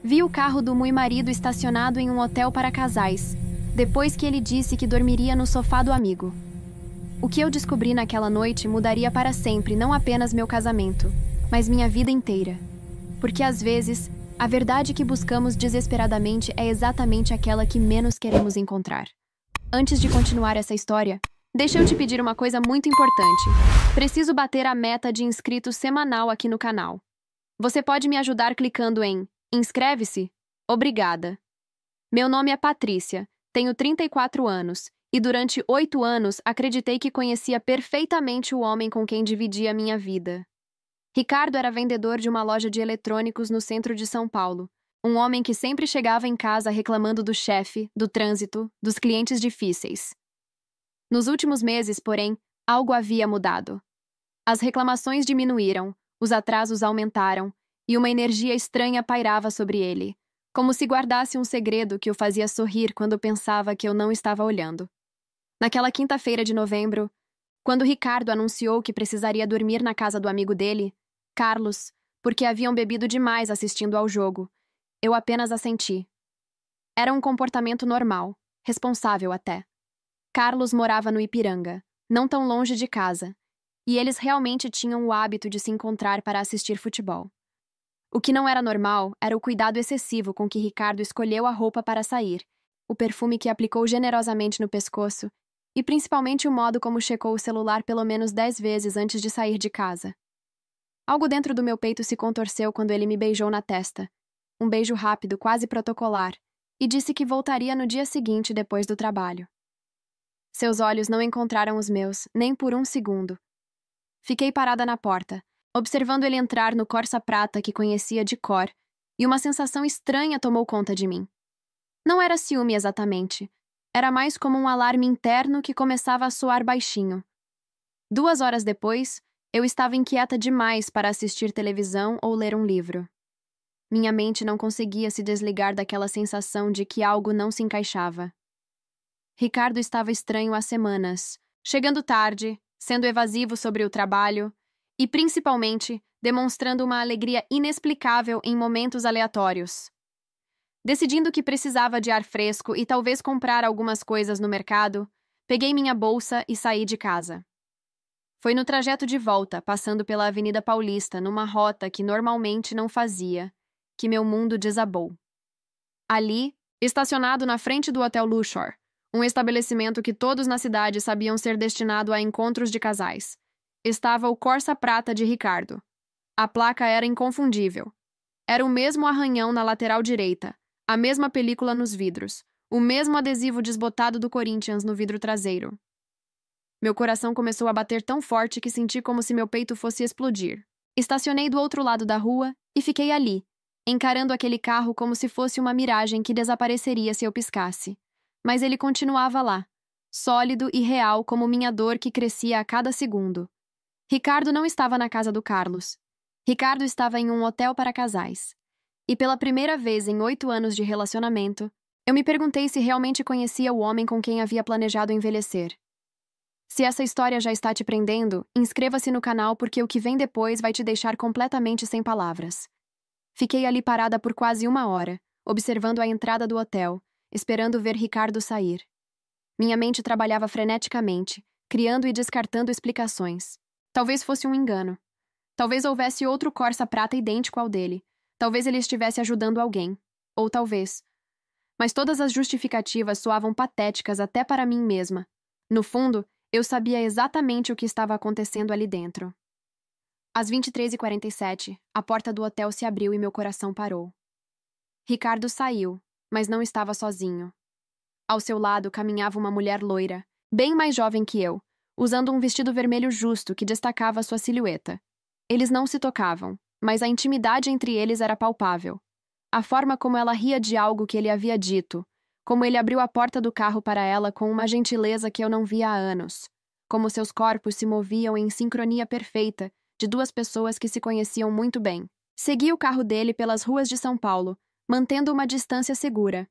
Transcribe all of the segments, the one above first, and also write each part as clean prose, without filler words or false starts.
Vi o carro do meu marido estacionado em um hotel para casais, depois que ele disse que dormiria no sofá do amigo. O que eu descobri naquela noite mudaria para sempre não apenas meu casamento, mas minha vida inteira. Porque às vezes, a verdade que buscamos desesperadamente é exatamente aquela que menos queremos encontrar. Antes de continuar essa história, deixa eu te pedir uma coisa muito importante. Preciso bater a meta de inscritos semanal aqui no canal. Você pode me ajudar clicando em inscreve-se? Obrigada. Meu nome é Patrícia, tenho 34 anos, e durante 8 anos acreditei que conhecia perfeitamente o homem com quem dividia minha vida. Ricardo era vendedor de uma loja de eletrônicos no centro de São Paulo. Um homem que sempre chegava em casa reclamando do chefe, do trânsito, dos clientes difíceis. Nos últimos meses, porém, algo havia mudado. As reclamações diminuíram, os atrasos aumentaram, e uma energia estranha pairava sobre ele, como se guardasse um segredo que o fazia sorrir quando pensava que eu não estava olhando. Naquela quinta-feira de novembro, quando Ricardo anunciou que precisaria dormir na casa do amigo dele, Carlos, porque haviam bebido demais assistindo ao jogo, eu apenas assenti. Era um comportamento normal, responsável até. Carlos morava no Ipiranga, não tão longe de casa, e eles realmente tinham o hábito de se encontrar para assistir futebol. O que não era normal era o cuidado excessivo com que Ricardo escolheu a roupa para sair, o perfume que aplicou generosamente no pescoço e principalmente o modo como checou o celular pelo menos 10 vezes antes de sair de casa. Algo dentro do meu peito se contorceu quando ele me beijou na testa, um beijo rápido, quase protocolar, e disse que voltaria no dia seguinte depois do trabalho. Seus olhos não encontraram os meus, nem por um segundo. Fiquei parada na porta, observando ele entrar no Corsa prata que conhecia de cor, e uma sensação estranha tomou conta de mim. Não era ciúme exatamente. Era mais como um alarme interno que começava a soar baixinho. 2 horas depois, eu estava inquieta demais para assistir televisão ou ler um livro. Minha mente não conseguia se desligar daquela sensação de que algo não se encaixava. Ricardo estava estranho há semanas, chegando tarde, sendo evasivo sobre o trabalho e, principalmente, demonstrando uma alegria inexplicável em momentos aleatórios. Decidindo que precisava de ar fresco e talvez comprar algumas coisas no mercado, peguei minha bolsa e saí de casa. Foi no trajeto de volta, passando pela Avenida Paulista, numa rota que normalmente não fazia, que meu mundo desabou. Ali, estacionado na frente do Hotel Luxor, um estabelecimento que todos na cidade sabiam ser destinado a encontros de casais, estava o Corsa prata de Ricardo. A placa era inconfundível. Era o mesmo arranhão na lateral direita, a mesma película nos vidros, o mesmo adesivo desbotado do Corinthians no vidro traseiro. Meu coração começou a bater tão forte que senti como se meu peito fosse explodir. Estacionei do outro lado da rua e fiquei ali, encarando aquele carro como se fosse uma miragem que desapareceria se eu piscasse. Mas ele continuava lá, sólido e real como minha dor que crescia a cada segundo. Ricardo não estava na casa do Carlos. Ricardo estava em um hotel para casais. E pela primeira vez em 8 anos de relacionamento, eu me perguntei se realmente conhecia o homem com quem havia planejado envelhecer. Se essa história já está te prendendo, inscreva-se no canal porque o que vem depois vai te deixar completamente sem palavras. Fiquei ali parada por quase 1 hora, observando a entrada do hotel, esperando ver Ricardo sair. Minha mente trabalhava freneticamente, criando e descartando explicações. Talvez fosse um engano. Talvez houvesse outro Corsa prata idêntico ao dele. Talvez ele estivesse ajudando alguém. Ou talvez. Mas todas as justificativas soavam patéticas até para mim mesma. No fundo, eu sabia exatamente o que estava acontecendo ali dentro. Às 23h47, a porta do hotel se abriu e meu coração parou. Ricardo saiu, mas não estava sozinho. Ao seu lado caminhava uma mulher loira, bem mais jovem que eu, usando um vestido vermelho justo que destacava sua silhueta. Eles não se tocavam, mas a intimidade entre eles era palpável. A forma como ela ria de algo que ele havia dito, como ele abriu a porta do carro para ela com uma gentileza que eu não via há anos, como seus corpos se moviam em sincronia perfeita de 2 pessoas que se conheciam muito bem. Segui o carro dele pelas ruas de São Paulo, mantendo uma distância segura.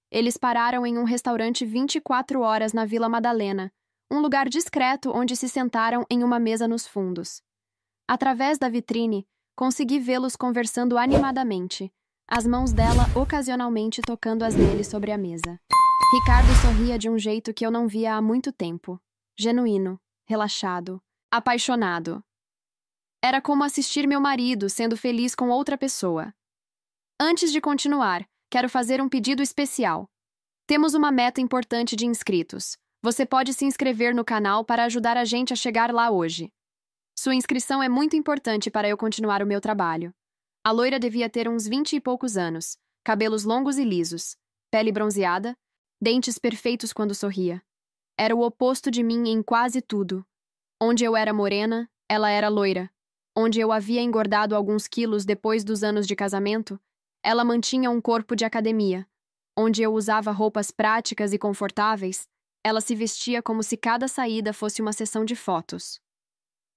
Eles pararam em um restaurante 24 horas na Vila Madalena, um lugar discreto onde se sentaram em uma mesa nos fundos. Através da vitrine, consegui vê-los conversando animadamente, as mãos dela ocasionalmente tocando as dele sobre a mesa. Ricardo sorria de um jeito que eu não via há muito tempo. Genuíno, relaxado, apaixonado. Era como assistir meu marido sendo feliz com outra pessoa. Antes de continuar, quero fazer um pedido especial. Temos uma meta importante de inscritos. Você pode se inscrever no canal para ajudar a gente a chegar lá hoje. Sua inscrição é muito importante para eu continuar o meu trabalho. A loira devia ter uns 20 e poucos anos, cabelos longos e lisos, pele bronzeada, dentes perfeitos quando sorria. Era o oposto de mim em quase tudo. Onde eu era morena, ela era loira. Onde eu havia engordado alguns quilos depois dos anos de casamento, ela mantinha um corpo de academia. Onde eu usava roupas práticas e confortáveis, ela se vestia como se cada saída fosse uma sessão de fotos.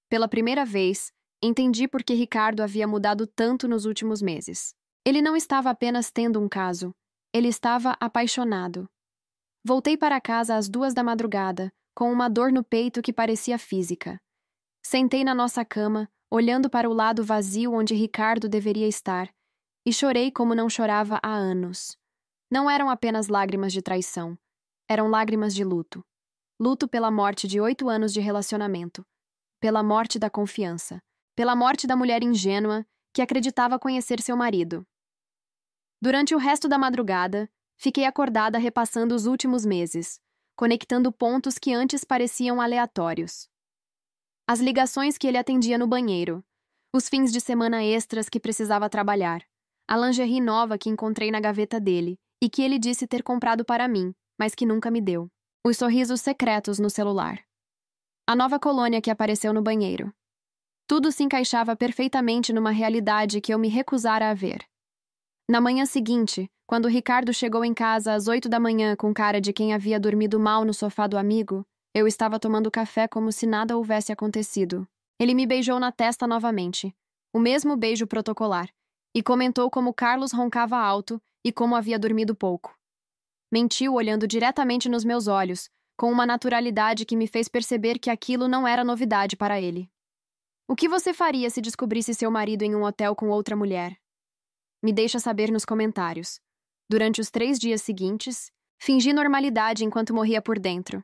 Pela primeira vez, entendi por que Ricardo havia mudado tanto nos últimos meses. Ele não estava apenas tendo um caso, ele estava apaixonado. Voltei para casa às 2 da madrugada, com uma dor no peito que parecia física. Sentei na nossa cama, olhando para o lado vazio onde Ricardo deveria estar, e chorei como não chorava há anos. Não eram apenas lágrimas de traição, eram lágrimas de luto. Luto pela morte de 8 anos de relacionamento, pela morte da confiança, pela morte da mulher ingênua que acreditava conhecer seu marido. Durante o resto da madrugada, fiquei acordada repassando os últimos meses, conectando pontos que antes pareciam aleatórios. As ligações que ele atendia no banheiro, os fins de semana extras que precisava trabalhar, a lingerie nova que encontrei na gaveta dele e que ele disse ter comprado para mim, mas que nunca me deu, os sorrisos secretos no celular, a nova colônia que apareceu no banheiro. Tudo se encaixava perfeitamente numa realidade que eu me recusara a ver. Na manhã seguinte, quando Ricardo chegou em casa às 8 da manhã com cara de quem havia dormido mal no sofá do amigo, eu estava tomando café como se nada houvesse acontecido. Ele me beijou na testa novamente, o mesmo beijo protocolar, e comentou como Carlos roncava alto e como havia dormido pouco. Mentiu olhando diretamente nos meus olhos, com uma naturalidade que me fez perceber que aquilo não era novidade para ele. O que você faria se descobrisse seu marido em um hotel com outra mulher? Me deixa saber nos comentários. Durante os 3 dias seguintes, fingi normalidade enquanto morria por dentro.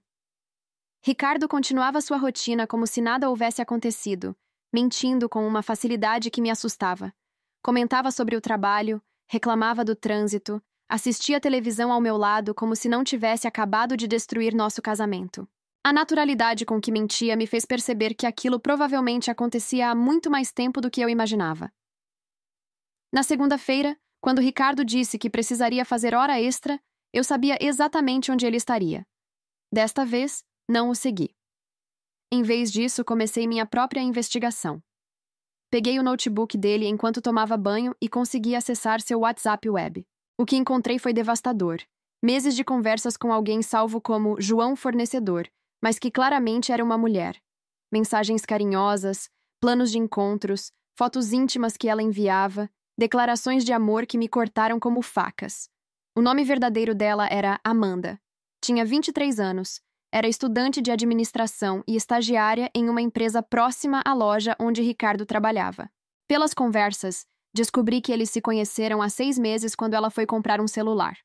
Ricardo continuava sua rotina como se nada houvesse acontecido, mentindo com uma facilidade que me assustava. Comentava sobre o trabalho, reclamava do trânsito, assistia televisão ao meu lado como se não tivesse acabado de destruir nosso casamento. A naturalidade com que mentia me fez perceber que aquilo provavelmente acontecia há muito mais tempo do que eu imaginava. Na segunda-feira, quando Ricardo disse que precisaria fazer hora extra, eu sabia exatamente onde ele estaria. Desta vez, não o segui. Em vez disso, comecei minha própria investigação. Peguei o notebook dele enquanto tomava banho e consegui acessar seu WhatsApp web. O que encontrei foi devastador. Meses de conversas com alguém salvo como João Fornecedor, mas que claramente era uma mulher. Mensagens carinhosas, planos de encontros, fotos íntimas que ela enviava, declarações de amor que me cortaram como facas. O nome verdadeiro dela era Amanda. Tinha 23 anos, era estudante de administração e estagiária em uma empresa próxima à loja onde Ricardo trabalhava. Pelas conversas, descobri que eles se conheceram há 6 meses quando ela foi comprar um celular.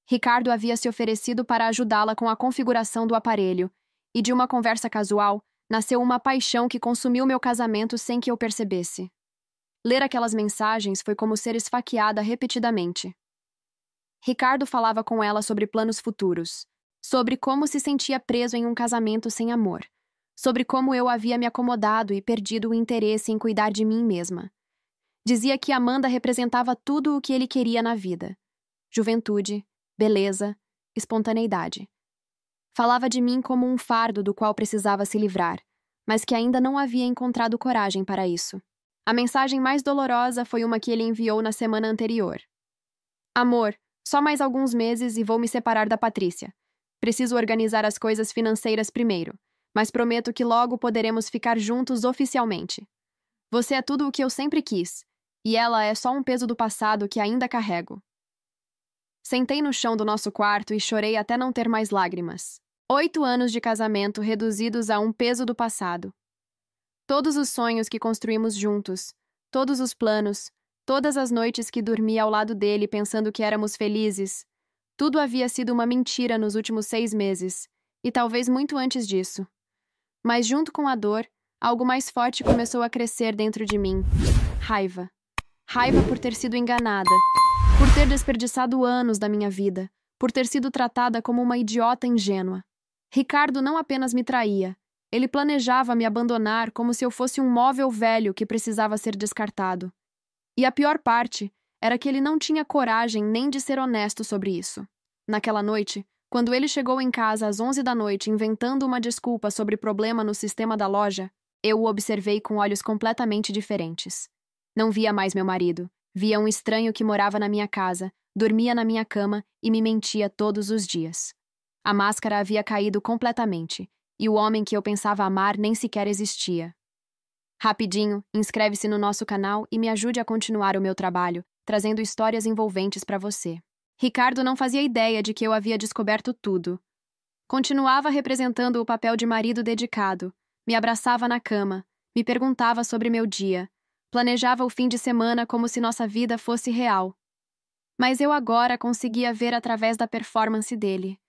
Ricardo havia se oferecido para ajudá-la com a configuração do aparelho, e de uma conversa casual, nasceu uma paixão que consumiu meu casamento sem que eu percebesse. Ler aquelas mensagens foi como ser esfaqueada repetidamente. Ricardo falava com ela sobre planos futuros, sobre como se sentia preso em um casamento sem amor, sobre como eu havia me acomodado e perdido o interesse em cuidar de mim mesma. Dizia que Amanda representava tudo o que ele queria na vida: juventude, beleza, espontaneidade. Falava de mim como um fardo do qual precisava se livrar, mas que ainda não havia encontrado coragem para isso. A mensagem mais dolorosa foi uma que ele enviou na semana anterior. Amor, só mais alguns meses e vou me separar da Patrícia. Preciso organizar as coisas financeiras primeiro, mas prometo que logo poderemos ficar juntos oficialmente. Você é tudo o que eu sempre quis, e ela é só um peso do passado que ainda carrego. Sentei no chão do nosso quarto e chorei até não ter mais lágrimas. 8 anos de casamento reduzidos a um peso do passado. Todos os sonhos que construímos juntos, todos os planos, todas as noites que dormia ao lado dele pensando que éramos felizes. Tudo havia sido uma mentira nos últimos 6 meses, e talvez muito antes disso. Mas junto com a dor, algo mais forte começou a crescer dentro de mim. Raiva. Raiva por ter sido enganada, por ter desperdiçado anos da minha vida, por ter sido tratada como uma idiota ingênua. Ricardo não apenas me traía, ele planejava me abandonar como se eu fosse um móvel velho que precisava ser descartado. E a pior parte era que ele não tinha coragem nem de ser honesto sobre isso. Naquela noite, quando ele chegou em casa às 11 da noite inventando uma desculpa sobre problema no sistema da loja, eu o observei com olhos completamente diferentes. Não via mais meu marido, via um estranho que morava na minha casa, dormia na minha cama e me mentia todos os dias. A máscara havia caído completamente, e o homem que eu pensava amar nem sequer existia. Rapidinho, inscreve-se no nosso canal e me ajude a continuar o meu trabalho, trazendo histórias envolventes para você. Ricardo não fazia ideia de que eu havia descoberto tudo. Continuava representando o papel de marido dedicado, me abraçava na cama, me perguntava sobre meu dia, planejava o fim de semana como se nossa vida fosse real. Mas eu agora conseguia ver através da performance dele.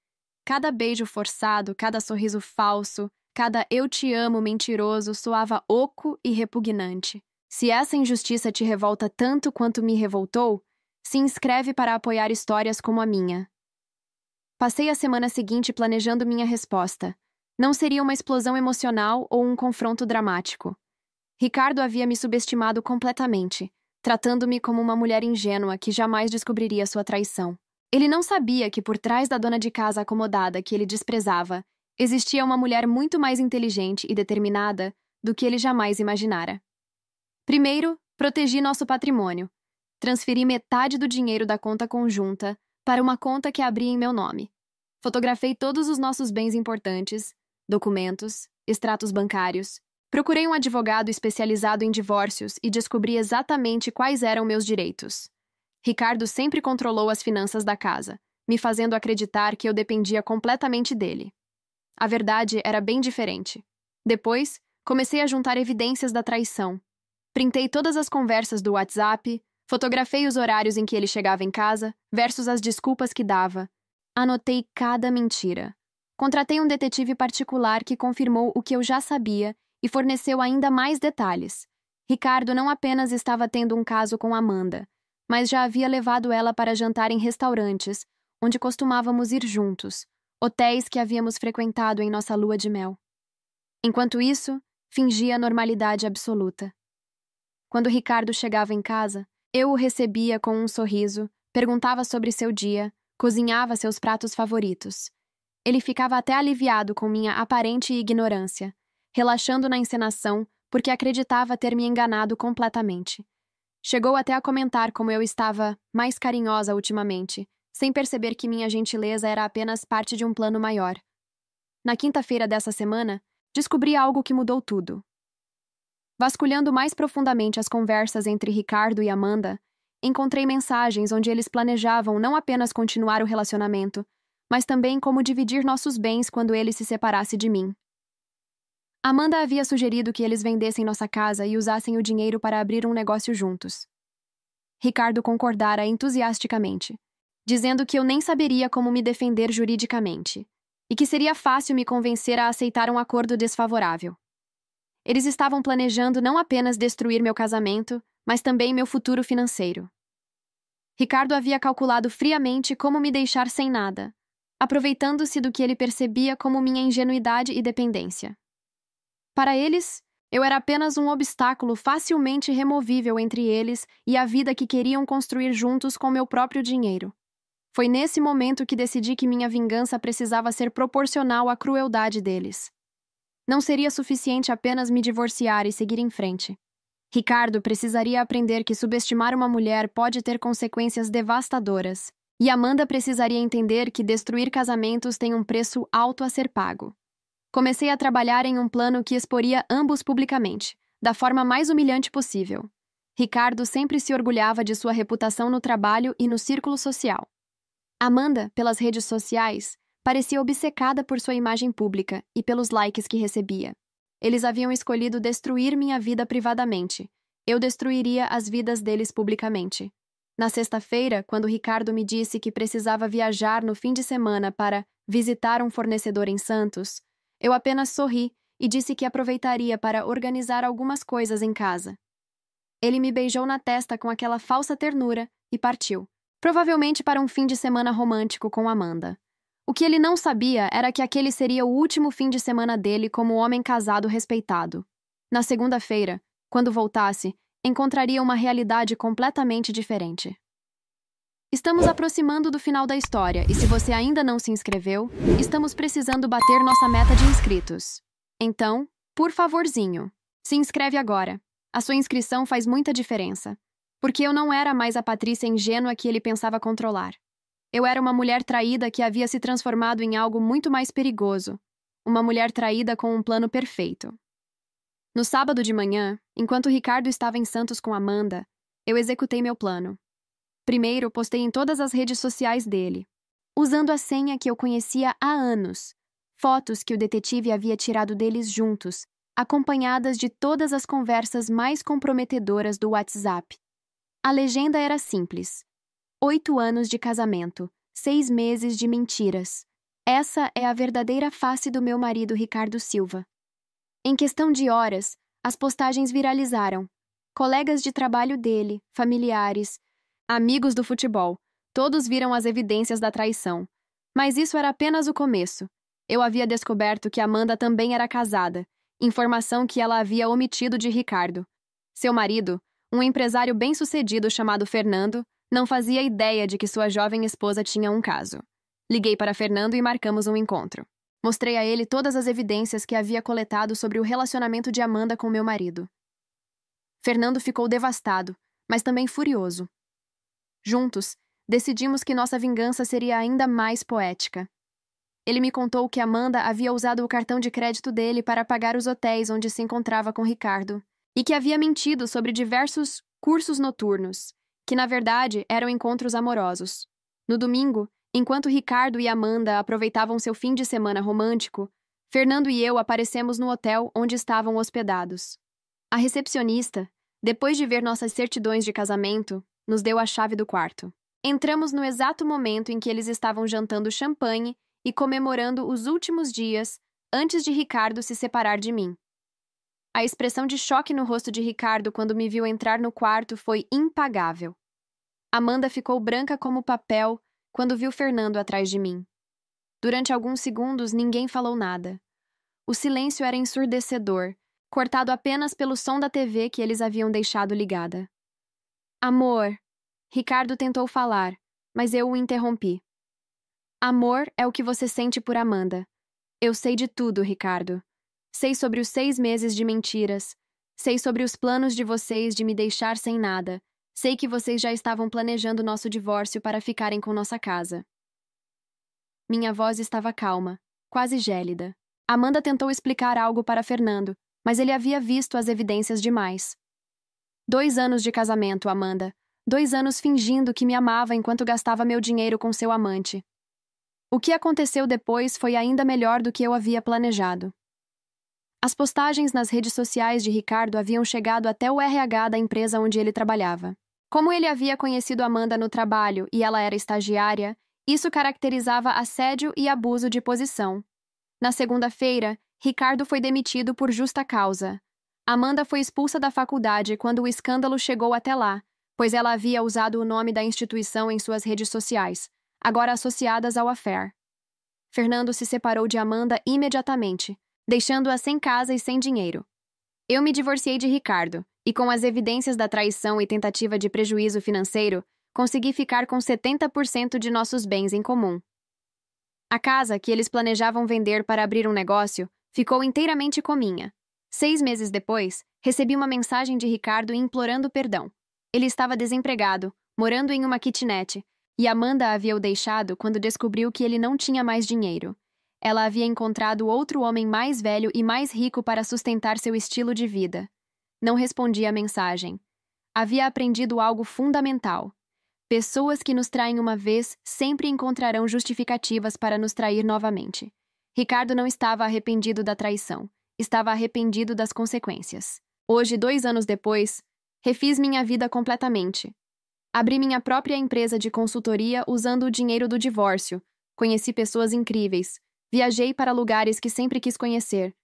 Cada beijo forçado, cada sorriso falso, cada eu te amo mentiroso soava oco e repugnante. Se essa injustiça te revolta tanto quanto me revoltou, se inscreve para apoiar histórias como a minha. Passei a semana seguinte planejando minha resposta. Não seria uma explosão emocional ou um confronto dramático. Ricardo havia me subestimado completamente, tratando-me como uma mulher ingênua que jamais descobriria sua traição. Ele não sabia que por trás da dona de casa acomodada que ele desprezava, existia uma mulher muito mais inteligente e determinada do que ele jamais imaginara. Primeiro, protegi nosso patrimônio. Transferi metade do dinheiro da conta conjunta para uma conta que abri em meu nome. Fotografei todos os nossos bens importantes, documentos, extratos bancários. Procurei um advogado especializado em divórcios e descobri exatamente quais eram meus direitos. Ricardo sempre controlou as finanças da casa, me fazendo acreditar que eu dependia completamente dele. A verdade era bem diferente. Depois, comecei a juntar evidências da traição. Printei todas as conversas do WhatsApp, fotografei os horários em que ele chegava em casa, versus as desculpas que dava. Anotei cada mentira. Contratei um detetive particular que confirmou o que eu já sabia e forneceu ainda mais detalhes. Ricardo não apenas estava tendo um caso com Amanda, mas já havia levado ela para jantar em restaurantes, onde costumávamos ir juntos, hotéis que havíamos frequentado em nossa lua de mel. Enquanto isso, fingia normalidade absoluta. Quando Ricardo chegava em casa, eu o recebia com um sorriso, perguntava sobre seu dia, cozinhava seus pratos favoritos. Ele ficava até aliviado com minha aparente ignorância, relaxando na encenação porque acreditava ter me enganado completamente. Chegou até a comentar como eu estava mais carinhosa ultimamente, sem perceber que minha gentileza era apenas parte de um plano maior. Na quinta-feira dessa semana, descobri algo que mudou tudo. Vasculhando mais profundamente as conversas entre Ricardo e Amanda, encontrei mensagens onde eles planejavam não apenas continuar o relacionamento, mas também como dividir nossos bens quando ele se separasse de mim. Amanda havia sugerido que eles vendessem nossa casa e usassem o dinheiro para abrir um negócio juntos. Ricardo concordara entusiasticamente, dizendo que eu nem saberia como me defender juridicamente, e que seria fácil me convencer a aceitar um acordo desfavorável. Eles estavam planejando não apenas destruir meu casamento, mas também meu futuro financeiro. Ricardo havia calculado friamente como me deixar sem nada, aproveitando-se do que ele percebia como minha ingenuidade e dependência. Para eles, eu era apenas um obstáculo facilmente removível entre eles e a vida que queriam construir juntos com meu próprio dinheiro. Foi nesse momento que decidi que minha vingança precisava ser proporcional à crueldade deles. Não seria suficiente apenas me divorciar e seguir em frente. Ricardo precisaria aprender que subestimar uma mulher pode ter consequências devastadoras, e Amanda precisaria entender que destruir casamentos tem um preço alto a ser pago. Comecei a trabalhar em um plano que exporia ambos publicamente, da forma mais humilhante possível. Ricardo sempre se orgulhava de sua reputação no trabalho e no círculo social. Amanda, pelas redes sociais, parecia obcecada por sua imagem pública e pelos likes que recebia. Eles haviam escolhido destruir minha vida privadamente, Eu destruiria as vidas deles publicamente. Na sexta-feira, quando Ricardo me disse que precisava viajar no fim de semana para visitar um fornecedor em Santos, eu apenas sorri e disse que aproveitaria para organizar algumas coisas em casa. Ele me beijou na testa com aquela falsa ternura e partiu, provavelmente para um fim de semana romântico com Amanda. O que ele não sabia era que aquele seria o último fim de semana dele como homem casado respeitado. Na segunda-feira, quando voltasse, encontraria uma realidade completamente diferente. Estamos aproximando do final da história e se você ainda não se inscreveu, estamos precisando bater nossa meta de inscritos. Então, por favorzinho, se inscreve agora. A sua inscrição faz muita diferença, porque eu não era mais a Patrícia ingênua que ele pensava controlar. Eu era uma mulher traída que havia se transformado em algo muito mais perigoso, uma mulher traída com um plano perfeito. No sábado de manhã, enquanto Ricardo estava em Santos com Amanda, eu executei meu plano. Primeiro, postei em todas as redes sociais dele, usando a senha que eu conhecia há anos, fotos que o detetive havia tirado deles juntos, acompanhadas de todas as conversas mais comprometedoras do WhatsApp. A legenda era simples: 8 anos de casamento, 6 meses de mentiras. Essa é a verdadeira face do meu marido Ricardo Silva. Em questão de horas, as postagens viralizaram. Colegas de trabalho dele, familiares, amigos do futebol, todos viram as evidências da traição. Mas isso era apenas o começo. Eu havia descoberto que Amanda também era casada, informação que ela havia omitido de Ricardo. Seu marido, um empresário bem-sucedido chamado Fernando, não fazia ideia de que sua jovem esposa tinha um caso. Liguei para Fernando e marcamos um encontro. Mostrei a ele todas as evidências que havia coletado sobre o relacionamento de Amanda com meu marido. Fernando ficou devastado, mas também furioso. Juntos, decidimos que nossa vingança seria ainda mais poética. Ele me contou que Amanda havia usado o cartão de crédito dele para pagar os hotéis onde se encontrava com Ricardo, e que havia mentido sobre diversos cursos noturnos, que na verdade eram encontros amorosos. No domingo, enquanto Ricardo e Amanda aproveitavam seu fim de semana romântico, Fernando e eu aparecemos no hotel onde estavam hospedados. A recepcionista, depois de ver nossas certidões de casamento, nos deu a chave do quarto. Entramos no exato momento em que eles estavam jantando champanhe e comemorando os últimos dias antes de Ricardo se separar de mim. A expressão de choque no rosto de Ricardo quando me viu entrar no quarto foi impagável. Amanda ficou branca como papel quando viu Fernando atrás de mim. Durante alguns segundos, ninguém falou nada. O silêncio era ensurdecedor, cortado apenas pelo som da TV que eles haviam deixado ligada. Amor, Ricardo tentou falar, mas eu o interrompi. Amor é o que você sente por Amanda. Eu sei de tudo, Ricardo. Sei sobre os 6 meses de mentiras. Sei sobre os planos de vocês de me deixar sem nada. Sei que vocês já estavam planejando nosso divórcio para ficarem com nossa casa. Minha voz estava calma, quase gélida. Amanda tentou explicar algo para Fernando, mas ele havia visto as evidências demais. 2 anos de casamento, Amanda. 2 anos fingindo que me amava enquanto gastava meu dinheiro com seu amante. O que aconteceu depois foi ainda melhor do que eu havia planejado. As postagens nas redes sociais de Ricardo haviam chegado até o RH da empresa onde ele trabalhava. Como ele havia conhecido Amanda no trabalho e ela era estagiária, isso caracterizava assédio e abuso de posição. Na segunda-feira, Ricardo foi demitido por justa causa. Amanda foi expulsa da faculdade quando o escândalo chegou até lá, pois ela havia usado o nome da instituição em suas redes sociais, agora associadas ao affair. Fernando se separou de Amanda imediatamente, deixando-a sem casa e sem dinheiro. Eu me divorciei de Ricardo, e com as evidências da traição e tentativa de prejuízo financeiro, consegui ficar com 70% de nossos bens em comum. A casa, que eles planejavam vender para abrir um negócio, ficou inteiramente cominha. 6 meses depois, recebi uma mensagem de Ricardo implorando perdão. Ele estava desempregado, morando em uma kitnet, e Amanda havia o deixado quando descobriu que ele não tinha mais dinheiro. Ela havia encontrado outro homem mais velho e mais rico para sustentar seu estilo de vida. Não respondi à mensagem. Havia aprendido algo fundamental. Pessoas que nos traem uma vez sempre encontrarão justificativas para nos trair novamente. Ricardo não estava arrependido da traição. Estava arrependido das consequências. Hoje, 2 anos depois, Refiz minha vida completamente. Abri minha própria empresa de consultoria usando o dinheiro do divórcio. Conheci pessoas incríveis. Viajei para lugares que sempre quis conhecer.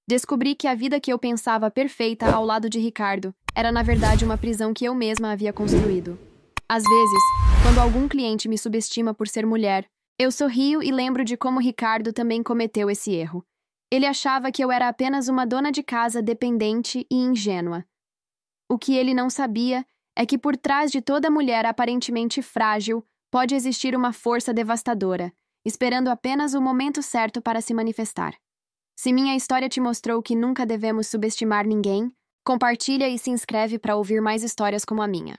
Descobri que a vida que eu pensava perfeita ao lado de Ricardo era, na verdade, uma prisão que eu mesma havia construído. Às vezes, quando algum cliente me subestima por ser mulher, eu sorrio e lembro de como Ricardo também cometeu esse erro. Ele achava que eu era apenas uma dona de casa dependente e ingênua. O que ele não sabia é que por trás de toda mulher aparentemente frágil pode existir uma força devastadora, esperando apenas o momento certo para se manifestar. Se minha história te mostrou que nunca devemos subestimar ninguém, compartilha e se inscreve para ouvir mais histórias como a minha.